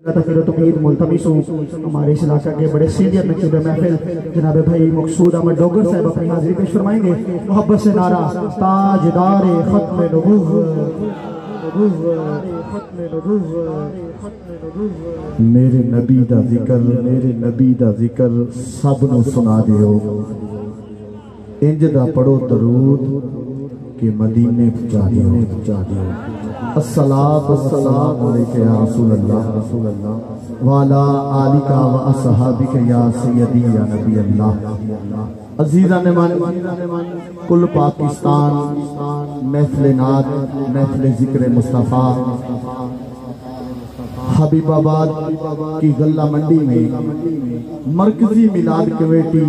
توقید ملتمس ہوں ہمارے اس علاقہ کے بڑے سینئر نقیب محفل جناب بھائی مقصود احمد ڈوگر صاحب اپنی حاضری پیش فرمائیں گے. محبت سے نعرہ تاجدار ختم نبوت. میرے نبی دا ذکر میرے نبی دا ذکر سب نو سنا دیو. انج دا پڑھو درود کہ مدینے پہنچا دیو. الصلاۃ والسلام علیک یا رسول اللہ وعلی آلک و اصحابک یا سیدی یا نبی اللہ. عزیزان من کل پاکستان محفل نعت محفل ذکر مصطفیٰ حبیب آباد کی غلہ منڈی میں مرکزی میلاد کمیٹی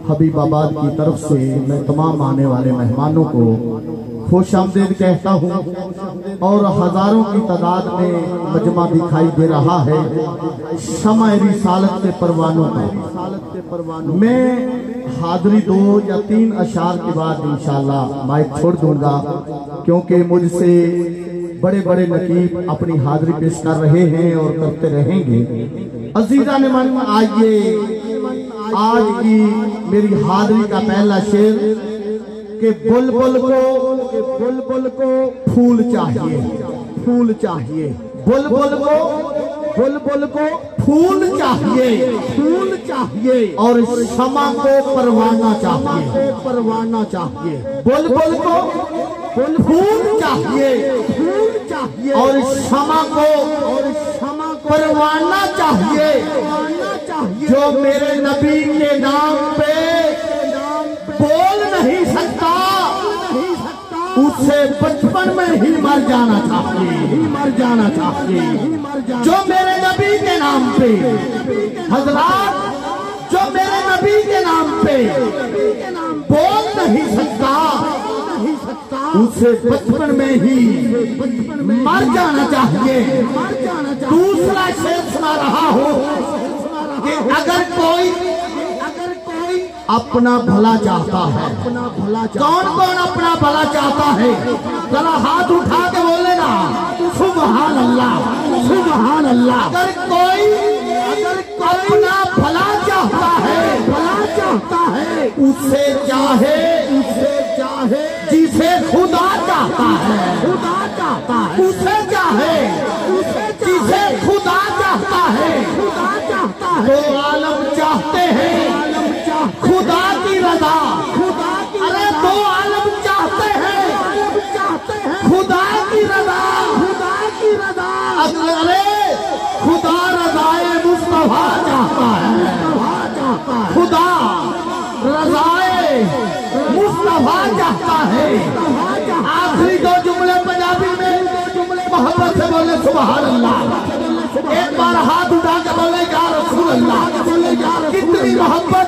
حبیب آباد کی طرف سے میں تمام آنے والے مہمانوں کو خوش آمدید کہتا ہوں اور ہزاروں کی تعداد میں مجمع دکھائی دے رہا ہے شمع رسالت کے پروانوں کا. میں حاضری 2 یا 3 اشعار کے بعد انشاءاللہ مائک چھوڑ دوں گا کیونکہ مجھ سے بڑے بڑے نقیب اپنی حاضری پیش کر رہے ہیں اور کرتے رہیں گے. عزیزان من آئیے آج کی میری حاضری کا پہلا شعر کہ بلبل کو پھول چاہیے پھول چاہیے. بلبل کو پھول چاہیے اور شمع کو پروانہ چاہیے. بلبل کو پھول چاہیے اور شمع کو پروانہ چاہیے. جو میرے نبی کے نام پہ بول نہیں سکتا اسے بچپن میں ہی مر جانا چاہیے. جو میرے نبی کے نام پہ حضرات جو میرے نبی کے نام پہ بول نہیں سکتا اسے بچپن میں ہی مر جانا چاہیے. دوسرا شعر سنا رہا ہوں کہ اگر کوئی اپنا بھلا چاہتا ہے کون اپنا بھلا چاہتا ہے ذرا ہاتھ اٹھا کے بولے نا سبحان اللہ سبحان اللہ. اگر کوئی اپنا بھلا چاہتا ہے اسے چاہے جسے خدا چاہتا ہے اسے چاہے جسے خدا چاہتا ہے. دو عالم چاہتے ہیں خدا کی رضا. ارے دو عالم چاہتے ہیں خدا کی رضا. ارے خدا رضائے مصطفیٰ چاہتا ہے خدا رضائے مصطفیٰ چاہتا ہے. آخری 2 جملے پنجابی میں محبت سے بولے سبحان اللہ. ایک بار ہاتھ اٹھا کے بولے یا رسول اللہ. کتنی محبت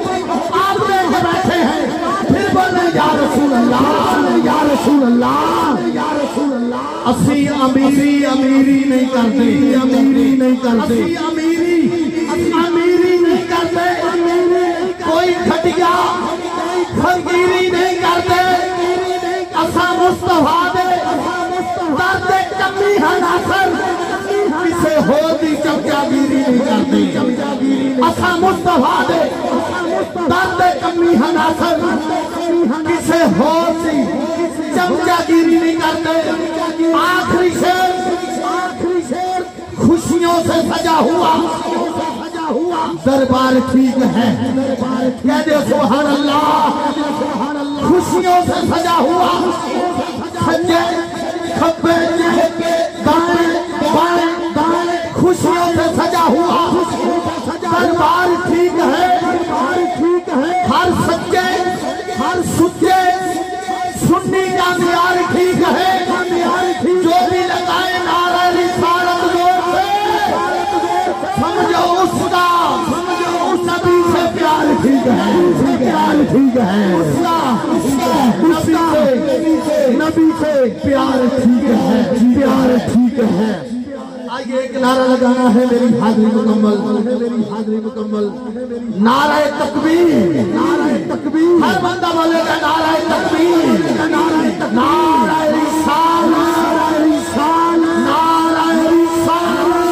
آپ لے کے بیٹھے ہیں پھر بولے یا رسول اللہ یا رسول اللہ یا رسول اللہ. اسی امیری نہیں کرتے امیری نہیں کرتے کوئی گھٹیا فقیری نہیں کرتے. اسا مصطفیٰ دے درد کمی ہے ناصر کسے ہو دی چمچا گیری نہیں کرتے. اسا مصطفیٰ دے درد کمی ہے ناصر کسے ہو دی چمچا گیری نہیں کرتے. آخری شعر خوشیوں سے سجا ہوا دربار ٹھیک ہے کہہ دے سبحان اللہ. خوشیوں سے سجا ہوا سجے کھبے دائیں بائیں خوشیوں سے سجا ہوا دربار ٹھیک ہے. ہر سچے ہر سچے سنی کا معیار ٹھیک ہے. جو بھی لگائے نعرہ رسالت زور سے سمجھو اس کا نبی سے پیار ٹھیک ہے. نبی سے پیار ٹھیک ہے. آئیے ایک نعرہ لگانا ہے میری حاضری مکمل. نعرہ تکبیر ہر بندہ بولے گا نعرہ تکبیر. نعرہ رسالت نعرہ رسالت